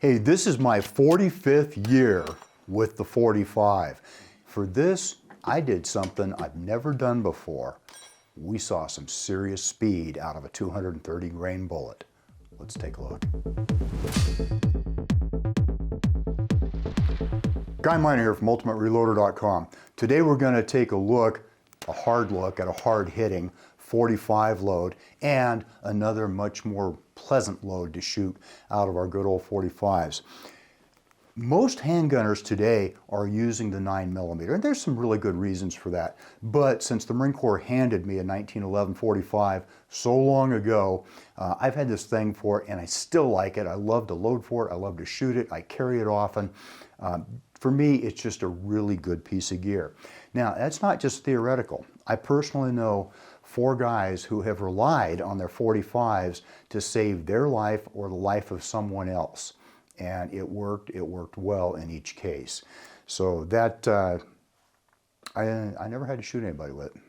Hey, this is my 45th year with the 45. For this, I did something I've never done before. We saw some serious speed out of a 230 grain bullet. Let's take a look. Guy Miner here from UltimateReloader.com. Today we're going to take a hard look at a hard-hitting 45 load and another much more pleasant load to shoot out of our good old 45s. Most handgunners today are using the 9mm, and there's some really good reasons for that. But since the Marine Corps handed me a 1911 45 so long ago, I've had this thing for it, and I still like it. I love to load for it. I love to shoot it. I carry it often. For me, it's just a really good piece of gear. Now, that's not just theoretical. I personally know 4 guys who have relied on their 45s to save their life or the life of someone else. And it worked well in each case. So that, I never had to shoot anybody with it,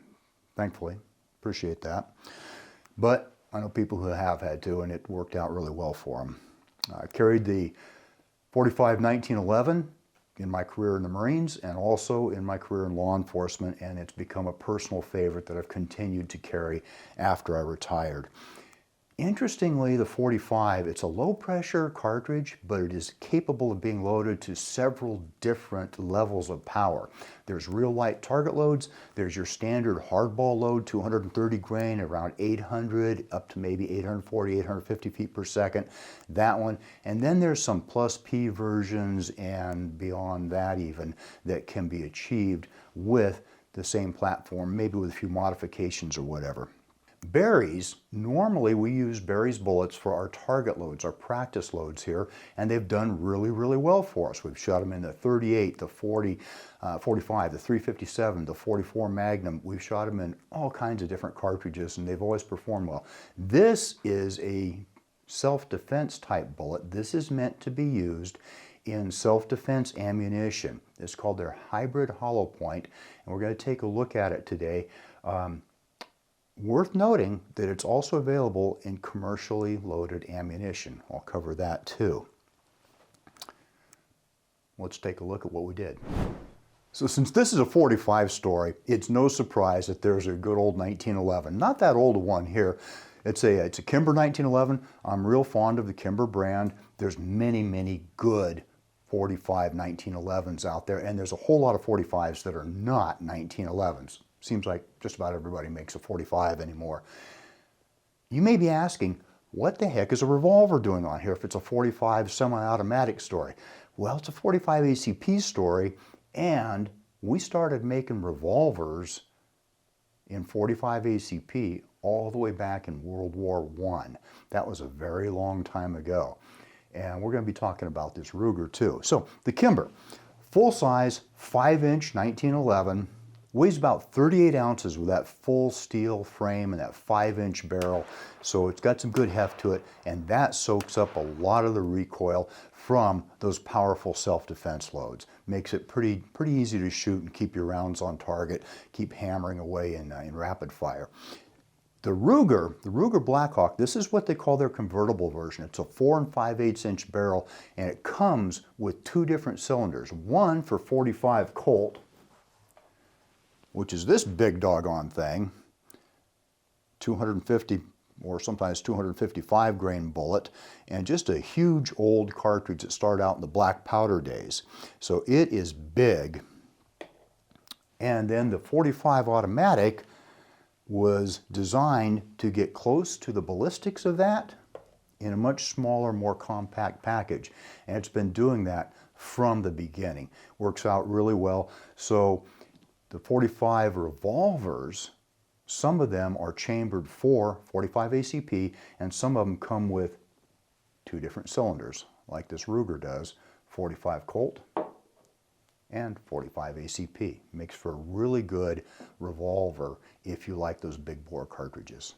thankfully. Appreciate that. But I know people who have had to, and it worked out really well for them. I carried the 45 1911 in my career in the Marines and also in my career in law enforcement, and it's become a personal favorite that I've continued to carry after I retired. Interestingly, the 45, it's a low pressure cartridge, but it is capable of being loaded to several different levels of power. There's real light target loads, there's your standard hardball load, 230 grain, around 800 up to maybe 840, 850 feet per second, that one. And then there's some plus P versions and beyond that even that can be achieved with the same platform, maybe with a few modifications or whatever. Berries, normally we use Berries bullets for our target loads, our practice loads here, and they've done really, really well for us. We've shot them in the 38, the 40, 45, the 357, the 44 Magnum. We've shot them in all kinds of different cartridges, and they've always performed well. This is a self-defense type bullet. This is meant to be used in self-defense ammunition. It's called their hybrid hollow point, and we're going to take a look at it today. Worth noting that it's also available in commercially loaded ammunition. I'll cover that too. Let's take a look at what we did. So since this is a 45 story, it's no surprise that there's a good old 1911. Not that old a one here. It's a Kimber 1911. I'm real fond of the Kimber brand. There's many, many good 45 1911s out there, and there's a whole lot of 45s that are not 1911s. Seems like just about everybody makes a 45 anymore. You may be asking, what the heck is a revolver doing on here if it's a 45 semi-automatic story? Well, it's a 45 ACP story, and we started making revolvers in 45 ACP all the way back in World War I. That was a very long time ago. And we're going to be talking about this Ruger too. So the Kimber, full-size 5-inch 1911, weighs about 38 ounces with that full steel frame and that 5-inch barrel. So it's got some good heft to it, and that soaks up a lot of the recoil from those powerful self-defense loads. Makes it pretty easy to shoot and keep your rounds on target, keep hammering away in rapid fire. The Ruger Blackhawk, this is what they call their convertible version. It's a 4 5/8 inch barrel, and it comes with 2 different cylinders. One for 45 Colt, which is this big doggone thing, 250 or sometimes 255 grain bullet, and just a huge old cartridge that started out in the black powder days. So it is big. And then the 45 automatic was designed to get close to the ballistics of that in a much smaller, more compact package. And it's been doing that from the beginning. Works out really well. So the 45 revolvers, some of them are chambered for 45 ACP, and some of them come with 2 different cylinders, like this Ruger does, 45 Colt and 45 ACP. Makes for a really good revolver if you like those big bore cartridges.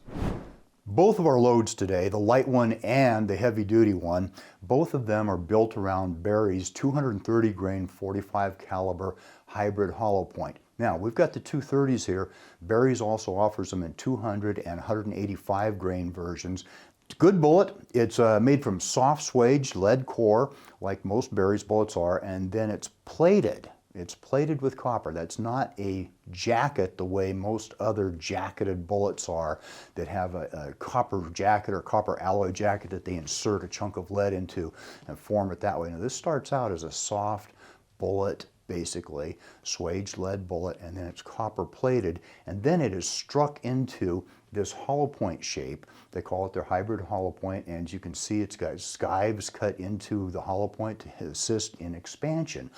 Both of our loads today, the light one and the heavy duty one, both of them are built around Berry's 230 grain 45 caliber hybrid hollow point. Now, we've got the 230s here. Berry's also offers them in 200 and 185 grain versions. It's a good bullet. It's made from soft swaged lead core, like most Berry's bullets are, and then it's plated. It's plated with copper. That's not a jacket the way most other jacketed bullets are that have a copper jacket or copper alloy jacket that they insert a chunk of lead into and form it that way. Now this starts out as a soft bullet, basically, swaged lead bullet, and then it's copper plated, and then it is struck into this hollow point shape. They call it their hybrid hollow point, and as you can see, it's got skives cut into the hollow point to assist in expansion.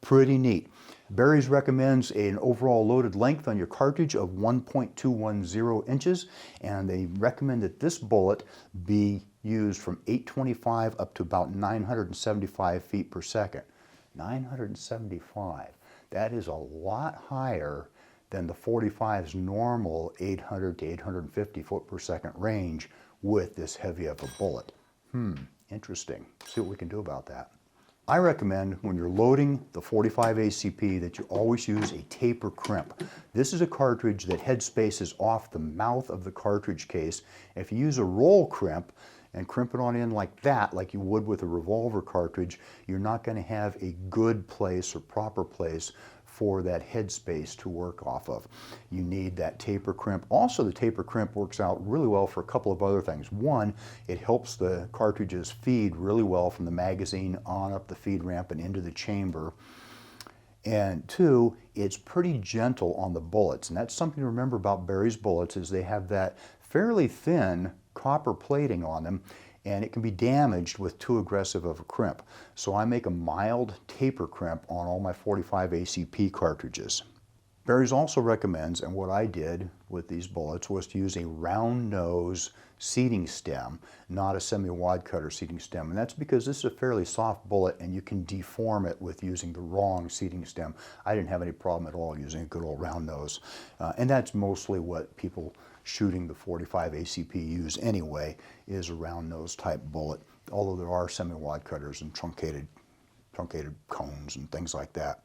Pretty neat. Berry's recommends an overall loaded length on your cartridge of 1.210 inches, and they recommend that this bullet be used from 825 up to about 975 feet per second. 975. That is a lot higher than the 45's normal 800 to 850 foot per second range with this heavy of a bullet. Interesting. See what we can do about that. I recommend when you're loading the 45 ACP that you always use a taper crimp. This is a cartridge that head spaces off the mouth of the cartridge case. If you use a roll crimp and crimp it on in like that, like you would with a revolver cartridge, you're not going to have a good place or proper place for that headspace to work off of. You need that taper crimp. Also, the taper crimp works out really well for a couple of other things. One, it helps the cartridges feed really well from the magazine on up the feed ramp and into the chamber. And two, it's pretty gentle on the bullets. And that's something to remember about Berry's bullets is they have that fairly thin copper plating on them, and it can be damaged with too aggressive of a crimp. So I make a mild taper crimp on all my 45 ACP cartridges. Berry's also recommends, and what I did with these bullets was to use a round nose seating stem, not a semi-wad cutter seating stem. And that's because this is a fairly soft bullet and you can deform it with using the wrong seating stem. I didn't have any problem at all using a good old round nose. And that's mostly what people shooting the 45 ACP use anyway, is a round nose type bullet, although there are semi-wad cutters and truncated cones and things like that.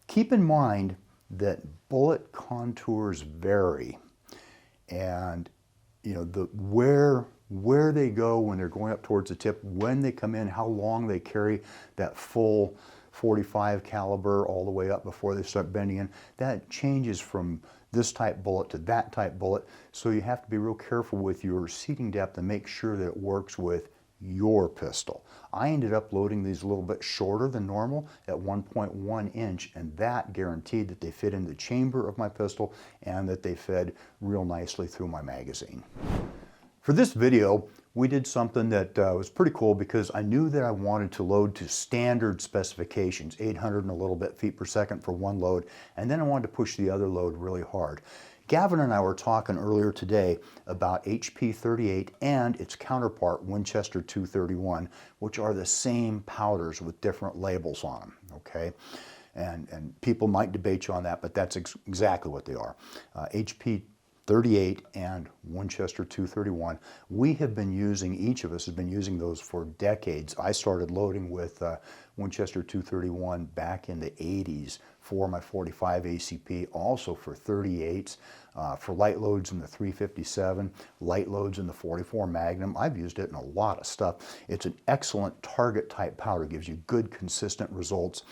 Keep in mind that bullet contours vary, and you know where they go when they're going up towards the tip, when they come in, how long they carry that full 45 caliber all the way up before they start bending in. That changes from this type bullet to that type bullet, so you have to be real careful with your seating depth and make sure that it works with your pistol. I ended up loading these a little bit shorter than normal at 1.1 inch, and that guaranteed that they fit in the chamber of my pistol and that they fed real nicely through my magazine. For this video, we did something that was pretty cool because I knew that I wanted to load to standard specifications, 800 and a little bit feet per second for one load, and then I wanted to push the other load really hard. Gavin and I were talking earlier today about HP 38 and its counterpart Winchester 231, which are the same powders with different labels on them, okay? And people might debate you on that, but that's exactly what they are. HP 38 and Winchester 231. We have been using, each of us has been using those for decades. I started loading with Winchester 231 back in the 80s for my 45 ACP, also for 38s, for light loads in the 357, light loads in the 44 Magnum. I've used it in a lot of stuff. It's an excellent target type powder, gives you good consistent results.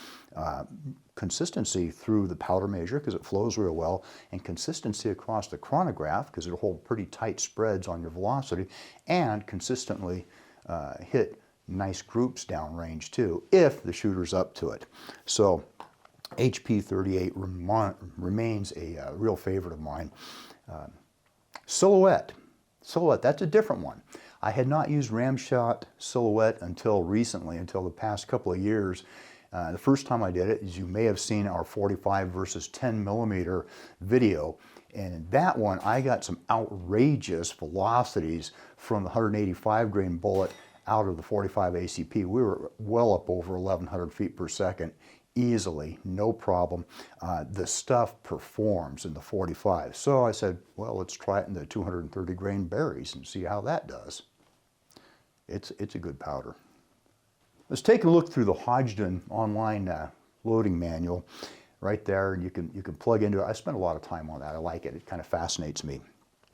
Consistency through the powder measure because it flows real well, and consistency across the chronograph because it'll hold pretty tight spreads on your velocity, and consistently hit nice groups downrange too if the shooter's up to it. So HP 38 remains a real favorite of mine. Silhouette, that's a different one. I had not used Ramshot Silhouette until recently, until the past couple of years. The first time I did it, as you may have seen our 45 versus 10 millimeter video, and in that one I got some outrageous velocities from the 185 grain bullet out of the 45 ACP. We were well up over 1100 feet per second easily, no problem. The stuff performs in the 45. So I said, well, let's try it in the 230 grain Berry's and see how that does. It's a good powder. Let's take a look through the Hodgdon online loading manual right there, and you can plug into it. I spent a lot of time on that. I like it. It kind of fascinates me.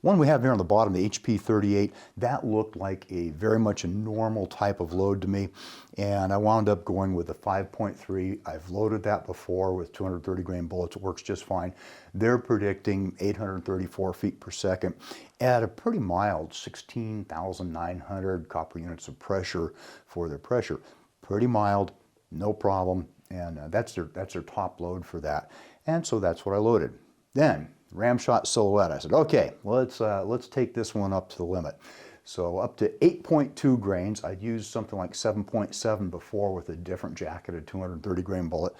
One we have here on the bottom, the HP 38, that looked like a very much a normal type of load to me, and I wound up going with the 5.3. I've loaded that before with 230 grain bullets. It works just fine. They're predicting 834 feet per second at a pretty mild 16,900 copper units of pressure for their pressure. Pretty mild, no problem, and that's their top load for that. And so that's what I loaded. Then Ramshot Silhouette. I said, okay, let's take this one up to the limit. So up to 8.2 grains. I'd used something like 7.7 before with a different jacketed 230 grain bullet.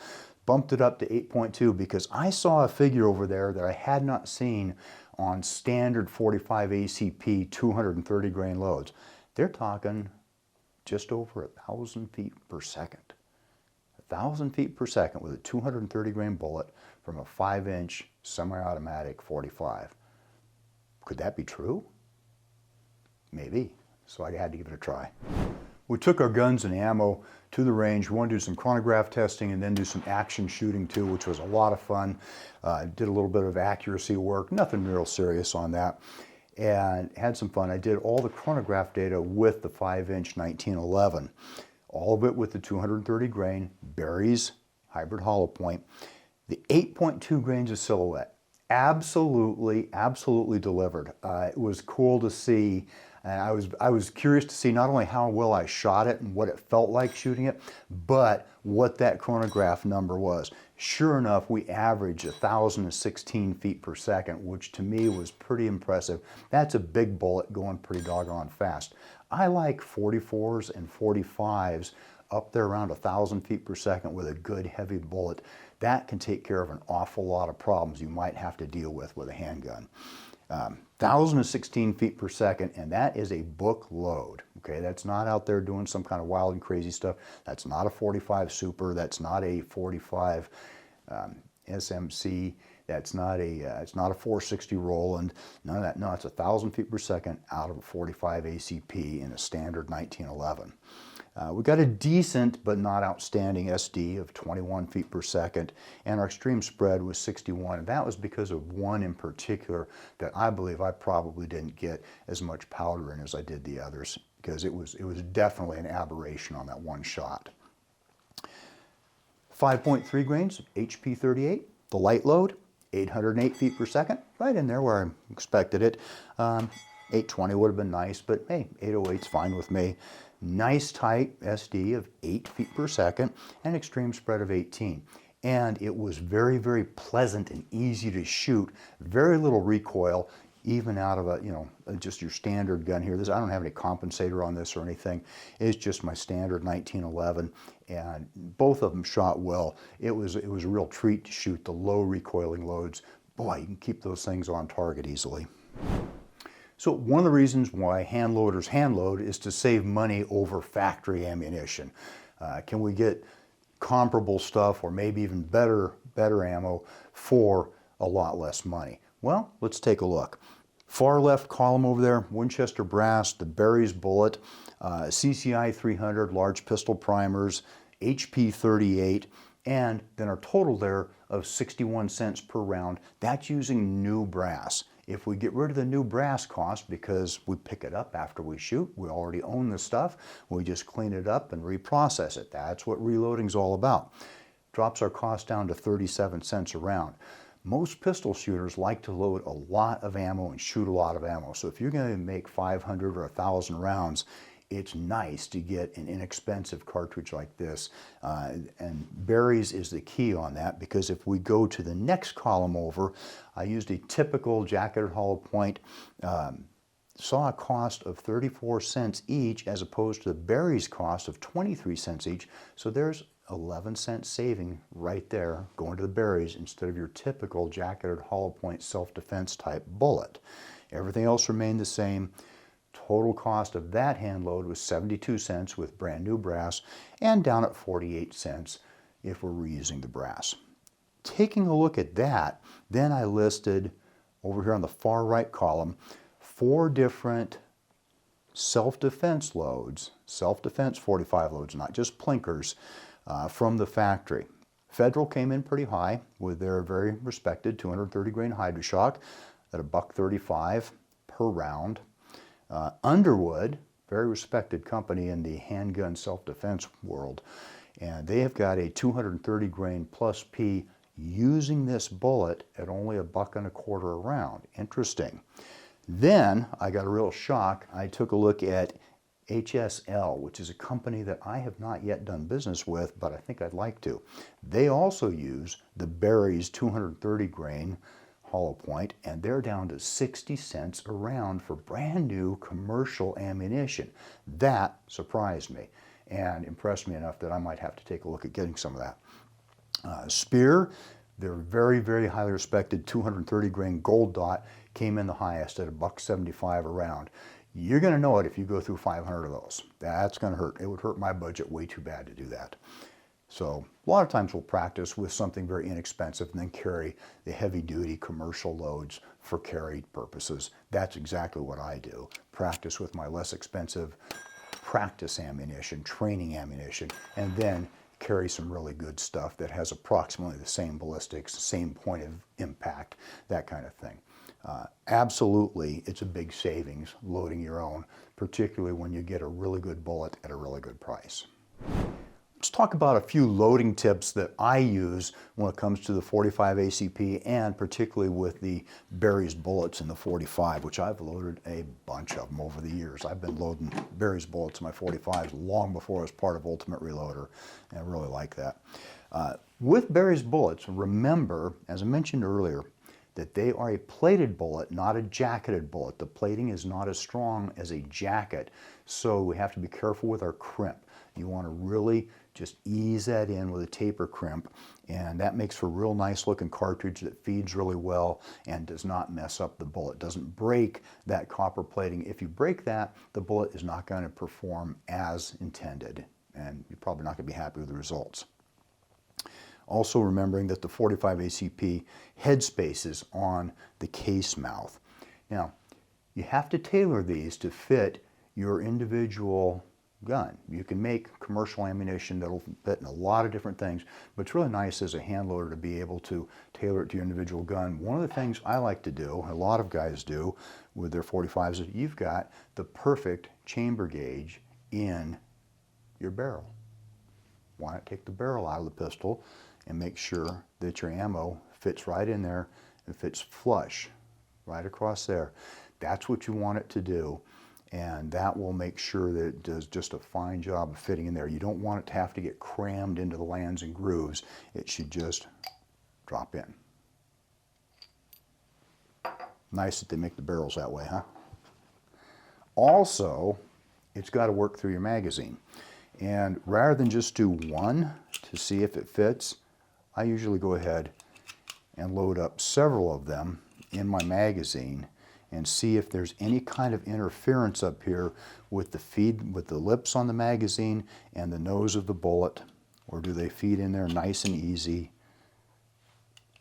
Bumped it up to 8.2 because I saw a figure over there that I had not seen on standard 45 ACP 230 grain loads. They're talking just over 1,000 feet per second. 1,000 feet per second with a 230 grain bullet from a 5-inch semi-automatic 45. Could that be true? Maybe. So I had to give it a try. We took our guns and ammo to the range. We wanted to do some chronograph testing and then do some action shooting too, which was a lot of fun. Did a little bit of accuracy work, nothing real serious on that, and had some fun. I did all the chronograph data with the 5-inch 1911. All of it with the 230 grain Berry's hybrid hollow point. The 8.2 grains of Silhouette, absolutely delivered. It was cool to see. I was curious to see not only how well I shot it and what it felt like shooting it, but what that chronograph number was. Sure enough, we averaged 1,016 feet per second, which to me was pretty impressive. That's a big bullet going pretty doggone fast. I like 44s and 45s up there around 1,000 feet per second with a good heavy bullet. That can take care of an awful lot of problems you might have to deal with a handgun. 1,016 feet per second, and that is a book load. Okay, that's not out there doing some kind of wild and crazy stuff. That's not a 45 Super. That's not a 45 SMC. It's not a 460 Roland. None of that. No, it's 1,000 feet per second out of a 45 ACP in a standard 1911. We got a decent but not outstanding SD of 21 feet per second, and our extreme spread was 61. And that was because of one in particular that I believe I probably didn't get as much powder in as I did the others, because it was definitely an aberration on that one shot. 5.3 grains, HP 38, the light load, 808 feet per second, right in there where I expected it. 820 would have been nice, but hey, 808's fine with me. Nice tight SD of 8 feet per second and extreme spread of 18. And it was very, very pleasant and easy to shoot. Very little recoil, even out of just your standard gun here. I don't have any compensator on this or anything. It's just my standard 1911, and both of them shot well. It was a real treat to shoot the low recoiling loads. Boy, you can keep those things on target easily. So one of the reasons why hand loaders hand load is to save money over factory ammunition. Can we get comparable stuff or maybe even better ammo for a lot less money? Well, let's take a look. Far left column over there, Winchester brass, the Berry's bullet, CCI 300 large pistol primers, HP 38, and then our total there of 61 cents per round. That's using new brass. If we get rid of the new brass cost because we pick it up after we shoot, we already own the stuff, we just clean it up and reprocess it. That's what reloading's all about. Drops our cost down to 37 cents a round. Most pistol shooters like to load a lot of ammo and shoot a lot of ammo. So if you're going to make 500 or 1,000 rounds, it's nice to get an inexpensive cartridge like this. And Berry's is the key on that, because if we go to the next column over, I used a typical jacketed hollow point, saw a cost of 34 cents each as opposed to the Berry's cost of 23 cents each. So there's 11-cent saving right there going to the Berry's instead of your typical jacketed hollow point self-defense type bullet. Everything else remained the same. Total cost of that hand load was 72 cents with brand new brass, and down at 48 cents if we're reusing the brass. Taking a look at that, then I listed over here on the far right column 4 different self-defense loads, self-defense 45 loads, not just plinkers, from the factory. Federal came in pretty high with their very respected 230 grain Hydroshock at $1.35. per round. Underwood, very respected company in the handgun self-defense world, and they have got a 230 grain plus P using this bullet at only $1.25 a round. Interesting. Then I got a real shock. I took a look at HSL, which is a company that I have not yet done business with, but I think I'd like to. They also use the Berry's 230 grain hollow point, and they're down to 60 cents a round for brand new commercial ammunition. That surprised me and impressed me enough that I might have to take a look at getting some of that. Spear, their very, very highly respected 230 grain gold dot came in the highest at $1.75 a round. You're going to know it if you go through 500 of those. That's going to hurt. It would hurt my budget way too bad to do that. So a lot of times we'll practice with something very inexpensive and then carry the heavy-duty commercial loads for carry purposes. That's exactly what I do. Practice with my less expensive practice ammunition, training ammunition, and then carry some really good stuff that has approximately the same ballistics, same point of impact, that kind of thing. Absolutely, it's a big savings loading your own, particularly when you get a really good bullet at a really good price. Let's talk about a few loading tips that I use when it comes to the 45 ACP and particularly with the Berry's bullets in the 45, which I've loaded a bunch of them over the years. I've been loading Berry's bullets in my 45s long before I was part of Ultimate Reloader, and I really like that. With Berry's bullets, remember, as I mentioned earlier, that they are a plated bullet, not a jacketed bullet. The plating is not as strong as a jacket, so we have to be careful with our crimp. You want to really just ease that in with a taper crimp, and that makes for a real nice looking cartridge that feeds really well and does not mess up the bullet, doesn't break that copper plating. If you break that, the bullet is not going to perform as intended, and you're probably not going to be happy with the results. Also remembering that the 45 ACP headspace is on the case mouth. Now, you have to tailor these to fit your individual gun. You can make commercial ammunition that'll fit in a lot of different things, but it's really nice as a hand loader to be able to tailor it to your individual gun. One of the things I like to do, a lot of guys do with their 45s, is you've got the perfect chamber gauge in your barrel. Why not take the barrel out of the pistol and make sure that your ammo fits right in there and fits flush right across there. That's what you want it to do, and that will make sure that it does just a fine job of fitting in there. You don't want it to have to get crammed into the lands and grooves. It should just drop in. Nice that they make the barrels that way, huh? Also, it's got to work through your magazine. And rather than just do one to see if it fits, I usually go ahead and load up several of them in my magazine and see if there's any kind of interference up here with the feed, with the lips on the magazine and the nose of the bullet, or do they feed in there nice and easy.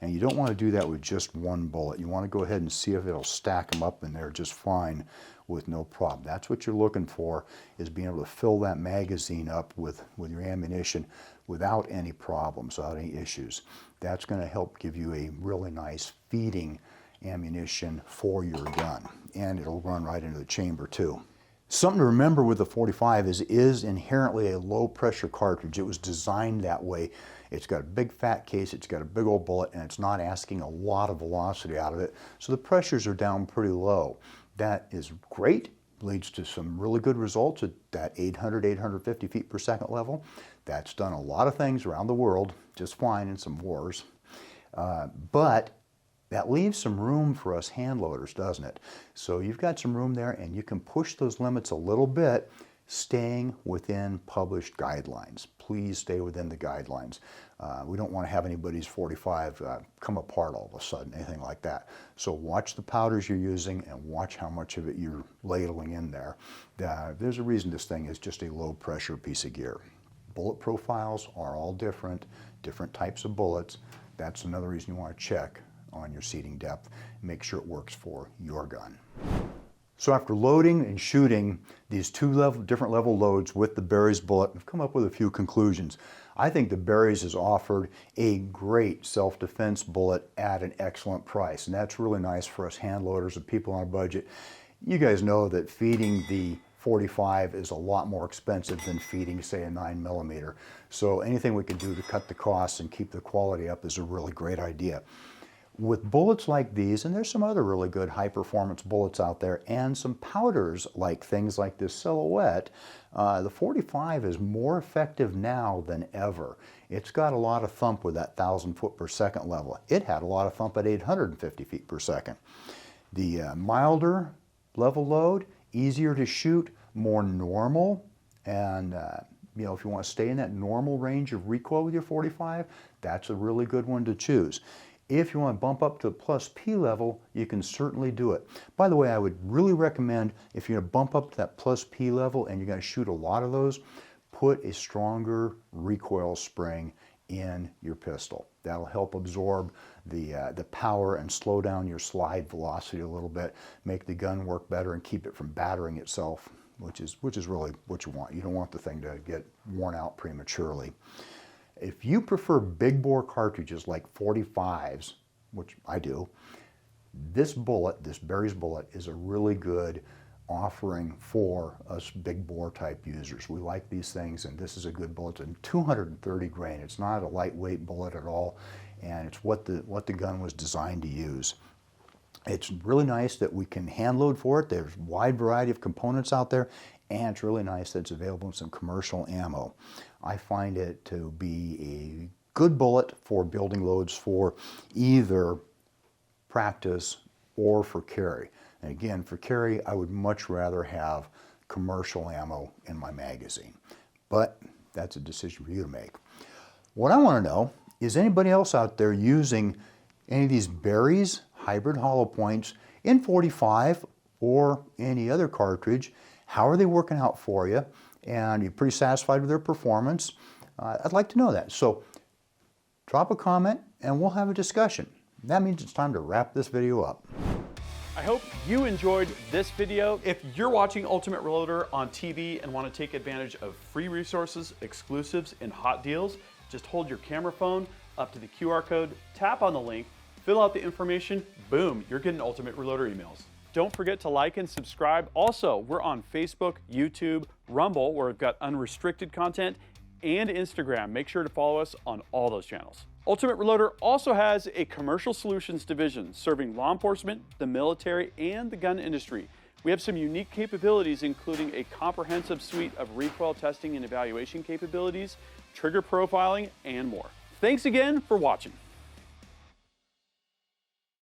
And you don't want to do that with just one bullet. You want to go ahead and see if it'll stack them up in there just fine with no problem. That's what you're looking for, is being able to fill that magazine up with your ammunition without any problems, without any issues. That's going to help give you a really nice feeding ammunition for your gun, and it'll run right into the chamber too. Something to remember with the 45 is it is inherently a low pressure cartridge. It was designed that way. It's got a big fat case, it's got a big old bullet, and it's not asking a lot of velocity out of it, so the pressures are down pretty low. That is great, leads to some really good results at that 800, 850 feet per second level. That's done a lot of things around the world just fine in some wars, but that leaves some room for us hand loaders, doesn't it? So you've got some room there, and you can push those limits a little bit, staying within published guidelines. Please stay within the guidelines. We don't want to have anybody's 45 come apart all of a sudden, anything like that. So watch the powders you're using and watch how much of it you're ladling in there. There's a reason this thing is just a low pressure piece of gear. Bullet profiles are all different types of bullets. That's another reason you want to check on your seating depth. Make sure it works for your gun. So after loading and shooting these different level loads with the Berry's bullet, I've come up with a few conclusions. I think the Berry's has offered a great self-defense bullet at an excellent price, and that's really nice for us hand loaders and people on a budget. You guys know that feeding the 45 is a lot more expensive than feeding, say, a 9mm. So anything we can do to cut the costs and keep the quality up is a really great idea. With bullets like these, and there's some other really good high-performance bullets out there, and some powders like things like this Silhouette, the 45 is more effective now than ever. It's got a lot of thump with that 1,000 foot per second level. It had a lot of thump at 850 feet per second. The milder level load, easier to shoot, more normal, and you know, if you want to stay in that normal range of recoil with your 45, that's a really good one to choose. If you want to bump up to the plus P level, you can certainly do it. By the way, I would really recommend, if you're going to bump up to that plus P level and you're going to shoot a lot of those, put a stronger recoil spring in your pistol. That'll help absorb the power and slow down your slide velocity a little bit, make the gun work better and keep it from battering itself, which is really what you want. You don't want the thing to get worn out prematurely. If you prefer big bore cartridges like 45s, which I do, this bullet, this Berry's bullet, is a really good offering for us big bore type users. We like these things, and this is a good bullet. It's 230 grain. It's not a lightweight bullet at all, and it's what the gun was designed to use. It's really nice that we can hand load for it. There's a wide variety of components out there, and it's really nice that it's available in some commercial ammo. I find it to be a good bullet for building loads for either practice or for carry. And again, for carry, I would much rather have commercial ammo in my magazine. But that's a decision for you to make. What I want to know is anybody else out there using any of these Berry's hybrid hollow points in 45 or any other cartridge? How are they working out for you? And you're pretty satisfied with their performance? I'd like to know that. So drop a comment and we'll have a discussion. That means it's time to wrap this video up. I hope you enjoyed this video. If you're watching Ultimate Reloader on TV and want to take advantage of free resources, exclusives, and hot deals, just hold your camera phone up to the QR code, tap on the link, fill out the information, boom, you're getting Ultimate Reloader emails. Don't forget to like and subscribe. Also, we're on Facebook, YouTube, Rumble, where we've got unrestricted content, and Instagram. Make sure to follow us on all those channels. Ultimate Reloader also has a commercial solutions division serving law enforcement, the military, and the gun industry. We have some unique capabilities, including a comprehensive suite of recoil testing and evaluation capabilities, trigger profiling, and more. Thanks again for watching.